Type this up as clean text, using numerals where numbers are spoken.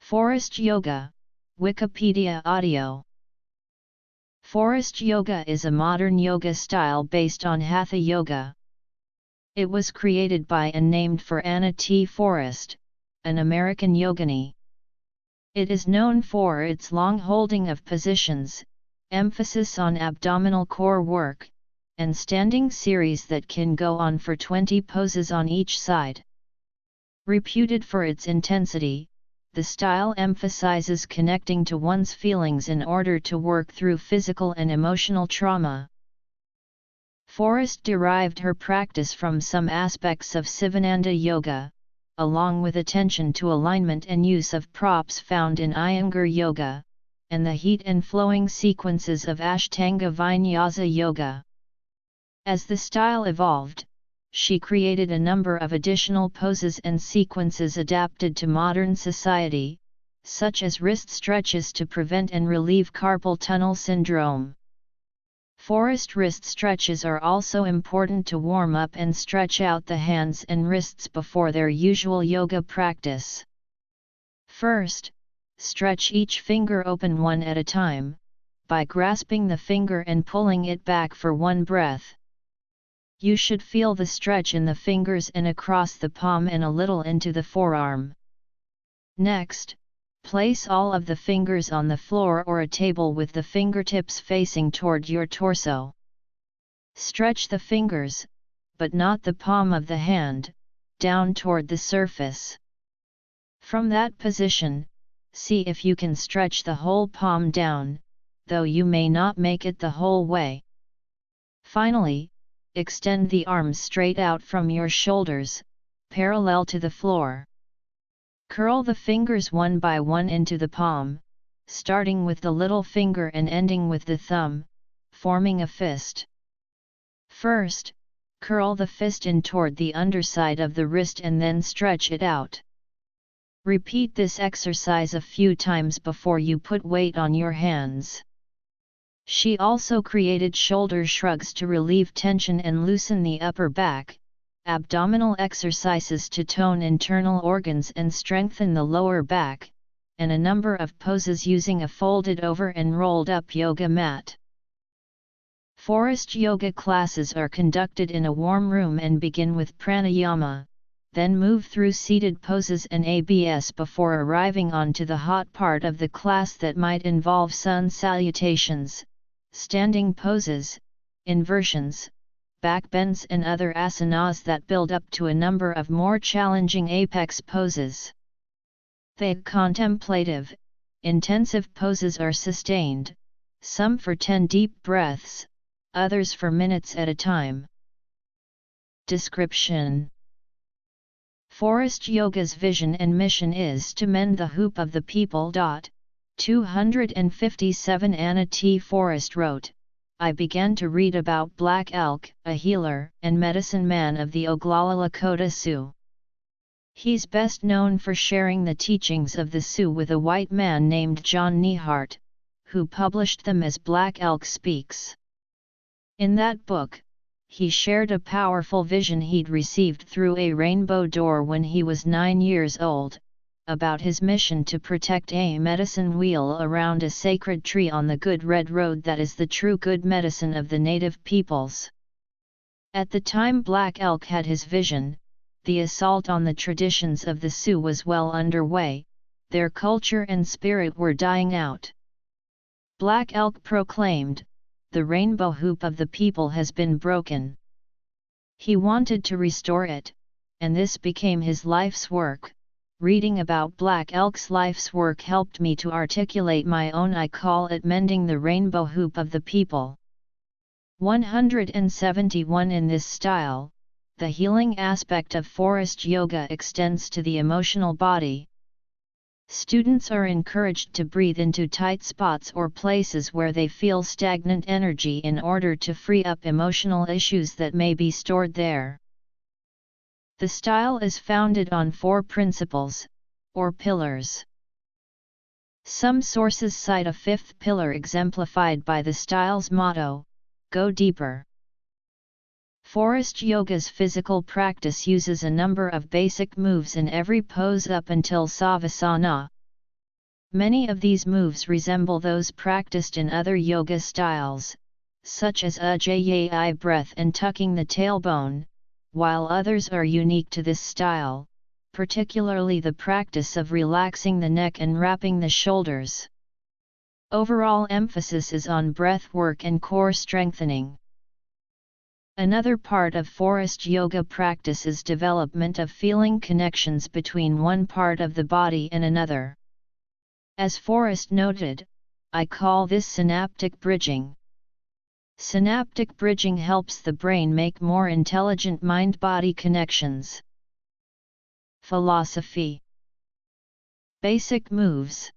Forrest Yoga, Wikipedia Audio. Forrest Yoga is a modern yoga style based on Hatha Yoga. It was created by and named for Anna T. Forrest, an American yogini. It is known for its long holding of positions, emphasis on abdominal core work, and standing series that can go on for 20 poses on each side. Reputed for its intensity, the style emphasizes connecting to one's feelings in order to work through physical and emotional trauma. Forrest derived her practice from some aspects of Sivananda Yoga, along with attention to alignment and use of props found in Iyengar Yoga, and the heat and flowing sequences of Ashtanga Vinyasa Yoga. As the style evolved, she created a number of additional poses and sequences adapted to modern society, such as wrist stretches to prevent and relieve carpal tunnel syndrome. Forrest wrist stretches are also important to warm up and stretch out the hands and wrists before their usual yoga practice. First, stretch each finger open one at a time, by grasping the finger and pulling it back for one breath. You should feel the stretch in the fingers and across the palm and a little into the forearm. Next, place all of the fingers on the floor or a table with the fingertips facing toward your torso. Stretch the fingers, but not the palm of the hand, down toward the surface. From that position, see if you can stretch the whole palm down, though you may not make it the whole way. Finally, extend the arms straight out from your shoulders, parallel to the floor. Curl the fingers one by one into the palm, starting with the little finger and ending with the thumb, forming a fist. First, curl the fist in toward the underside of the wrist and then stretch it out. Repeat this exercise a few times before you put weight on your hands. She also created shoulder shrugs to relieve tension and loosen the upper back, abdominal exercises to tone internal organs and strengthen the lower back, and a number of poses using a folded over and rolled up yoga mat. Forrest yoga classes are conducted in a warm room and begin with pranayama, then move through seated poses and ABS before arriving onto the hot part of the class that might involve sun salutations, standing poses, inversions, backbends and other asanas that build up to a number of more challenging apex poses. The contemplative, intensive poses are sustained, some for 10 deep breaths, others for minutes at a time. Description: Forrest Yoga's vision and mission is to mend the hoop of the people. 257 Anna T. Forrest wrote, I began to read about Black Elk, a healer and medicine man of the Oglala Lakota Sioux. He's best known for sharing the teachings of the Sioux with a white man named John Nehart, who published them as Black Elk Speaks. In that book, he shared a powerful vision he'd received through a rainbow door when he was 9 years old, about his mission to protect a medicine wheel around a sacred tree on the Good Red Road that is the true good medicine of the native peoples. At the time Black Elk had his vision, the assault on the traditions of the Sioux was well underway, their culture and spirit were dying out. Black Elk proclaimed, the rainbow hoop of the people has been broken. He wanted to restore it, and this became his life's work. Reading about Black Elk's life's work helped me to articulate my own. I call it mending the rainbow hoop of the people. 171 In this style, the healing aspect of Forrest Yoga extends to the emotional body. Students are encouraged to breathe into tight spots or places where they feel stagnant energy in order to free up emotional issues that may be stored there. The style is founded on 4 principles, or pillars. Some sources cite a 5th pillar exemplified by the style's motto, Go Deeper. Forrest Yoga's physical practice uses a number of basic moves in every pose up until Savasana. Many of these moves resemble those practiced in other yoga styles, such as Ujjayi breath and tucking the tailbone, while others are unique to this style, particularly the practice of relaxing the neck and wrapping the shoulders. Overall emphasis is on breath work and core strengthening. Another part of Forrest yoga practice is development of feeling connections between one part of the body and another. As Forrest noted, I call this synaptic bridging. Synaptic bridging helps the brain make more intelligent mind-body connections. Philosophy. Basic moves.